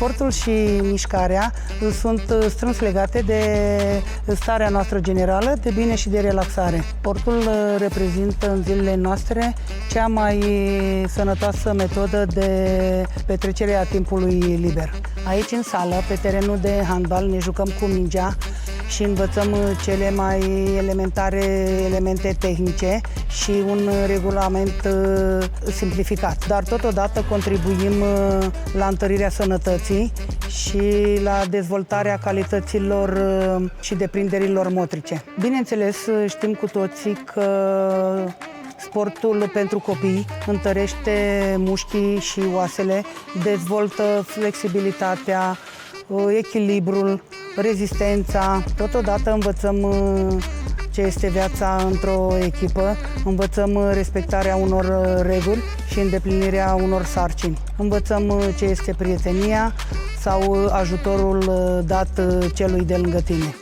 Sportul și mișcarea sunt strâns legate de starea noastră generală, de bine și de relaxare. Sportul reprezintă în zilele noastre cea mai sănătoasă metodă de petrecere a timpului liber. Aici, în sală, pe terenul de handbal, ne jucăm cu mingea și învățăm cele mai elementare elemente tehnice și un regulament simplificat. Dar totodată contribuim la întărirea sănătății și la dezvoltarea calităților și deprinderilor motrice. Bineînțeles, știm cu toții că sportul pentru copii întărește mușchii și oasele, dezvoltă flexibilitatea, echilibrul, rezistența. Totodată învățăm ce este viața într-o echipă, învățăm respectarea unor reguli și îndeplinirea unor sarcini. Învățăm ce este prietenia sau ajutorul dat celui de lângă tine.